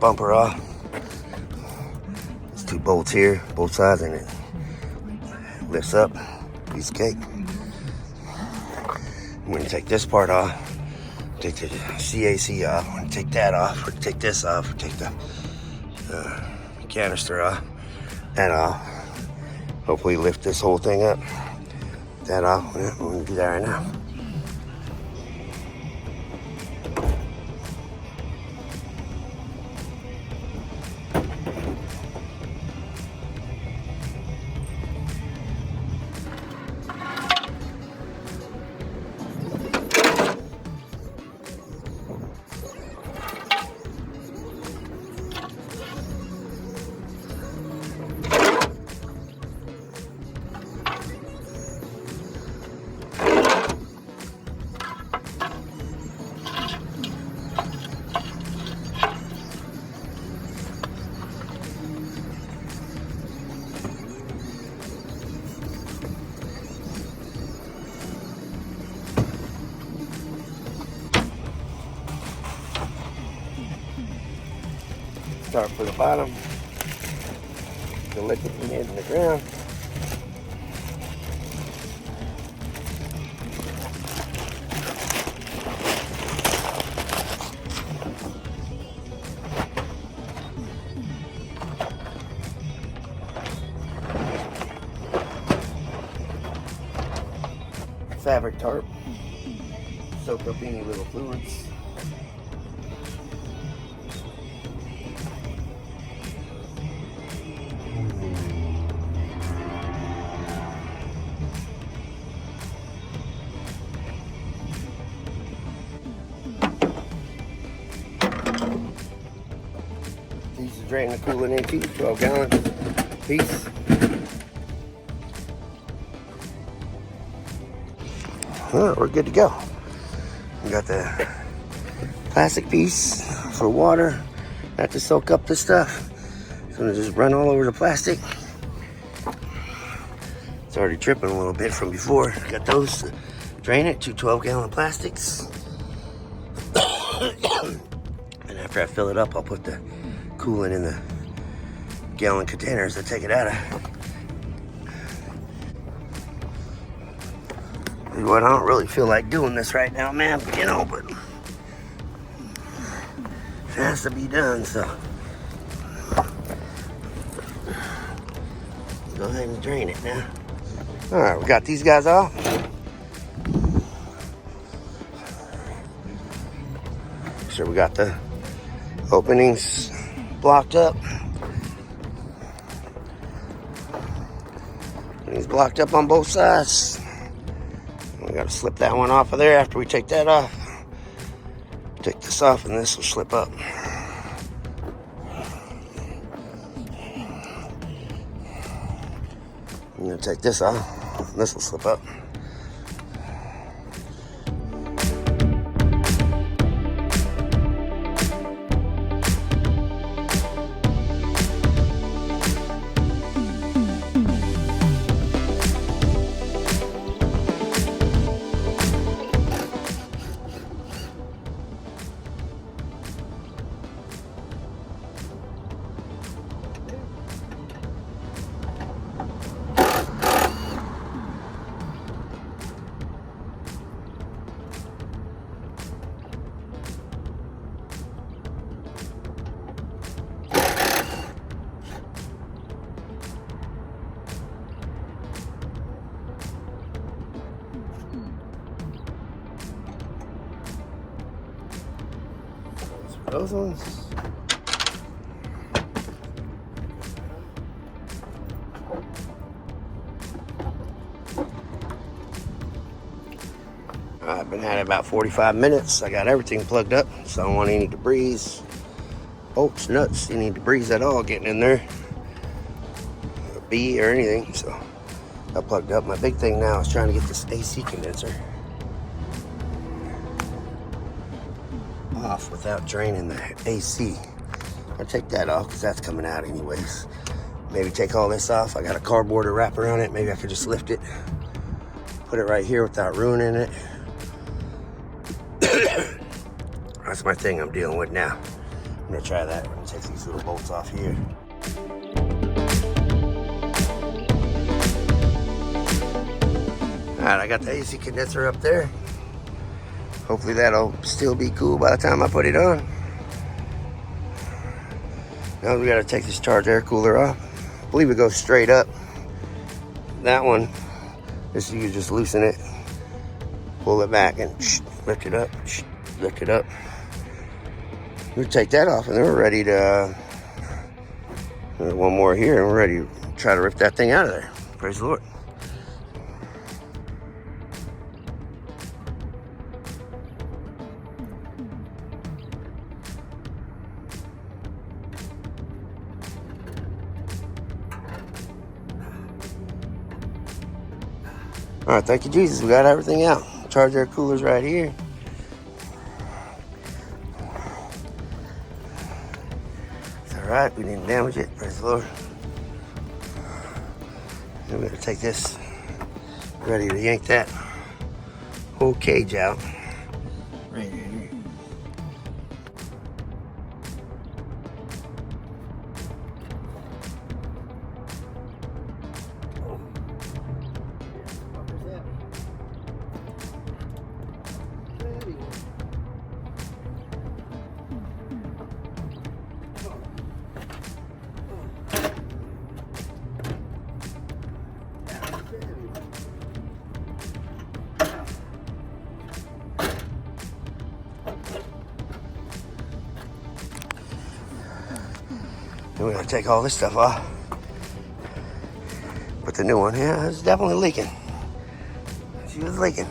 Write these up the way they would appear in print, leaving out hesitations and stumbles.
bumper off. There's two bolts here, both sides, and it lifts up. Piece of cake. I'm going to take this part off. Take the CAC off. I'm going to take that off. Or take this off. Or take the canister off. That off. Hopefully lift this whole thing up. That off. We're going to do that right now. Start from the bottom, the liquid in the ground. Fabric tarp, soak up any little fluids. These are drain the coolant into 12 gallons piece. Well, we're good to go. We got the plastic piece for water, not to soak up the stuff. It's gonna just run all over the plastic. It's already dripping a little bit from before. Got those to drain it, 2 12-gallon plastics. And after I fill it up, I'll put the coolant in the gallon containers to take it out of. What, I don't really feel like doing this right now, man, you know, but it has to be done, so go ahead and drain it now. All right, we got these guys off. Make sure we got the openings blocked up. Openings blocked up on both sides. We gotta slip that one off of there after we take that off. Take this off and this will slip up. I'm gonna take this off. This will slip up. Those ones. I've been at it about 45 minutes. I got everything plugged up, so I don't want any debris, bolts, nuts, any debris at all getting in there, a bee or anything. So I plugged up. My big thing now is trying to get this AC condenser off without draining the AC. I'll take that off because that's coming out anyways. Maybe take all this off. I got a cardboard to wrap around it. Maybe I could just lift it, put it right here without ruining it. That's my thing I'm dealing with now. I'm gonna try that. I'm gonna take these little bolts off here. Alright, I got the AC condenser up there. Hopefully that'll still be cool by the time I put it on. Now we gotta take this charge air cooler off. I believe it goes straight up. That one, this you just loosen it, pull it back and lift it up, lift it up. We'll take that off and then we're ready to, there's one more here and we're ready to try to rip that thing out of there. Praise the Lord. All right, thank you, Jesus. We got everything out. Charge air cooler's right here. It's all right. We didn't damage it. Praise the Lord. Then we're gonna take this. Ready to yank that whole cage out. Right here. Then we're gonna take all this stuff off. Put the new one. Yeah, it's definitely leaking. She was leaking.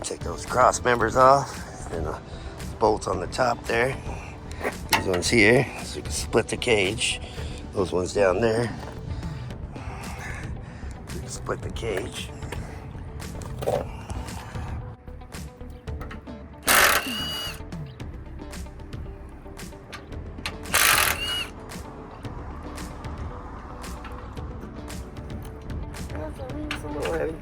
Take those cross members off and the bolts on the top there. These ones here, so you can split the cage. Those ones down there, you can split the cage. It's a little heavy.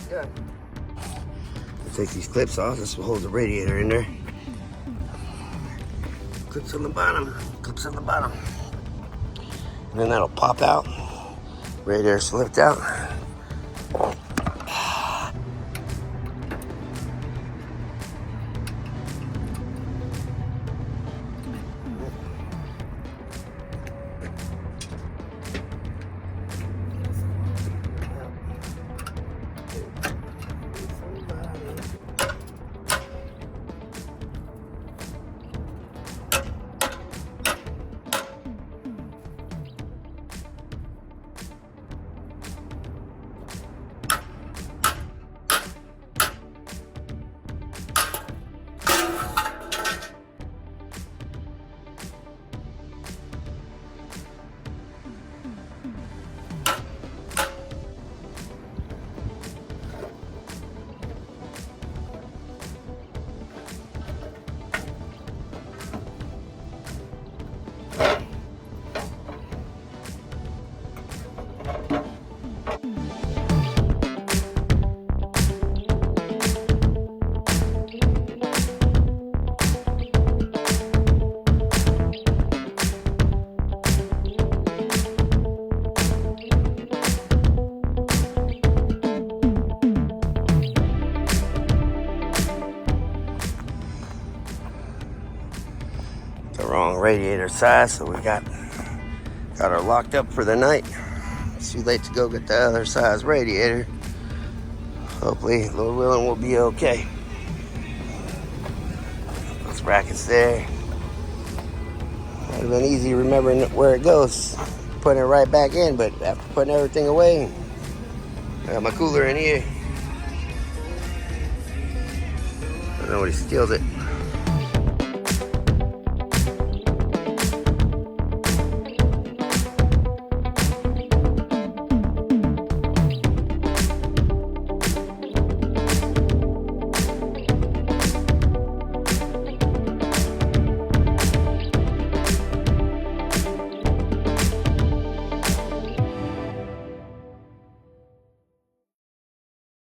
Done. Take these clips off. This will hold the radiator in there. Clips on the bottom. Clips on the bottom. And then that'll pop out. Radiator's lift out. radiator size, so we got her locked up for the night. It's too late to go get the other size radiator. Hopefully, Lord willing, we'll be okay. Those brackets there. Would have been easy remembering where it goes, putting it right back in, but after putting everything away, I got my cooler in here. I don't know when he steals it.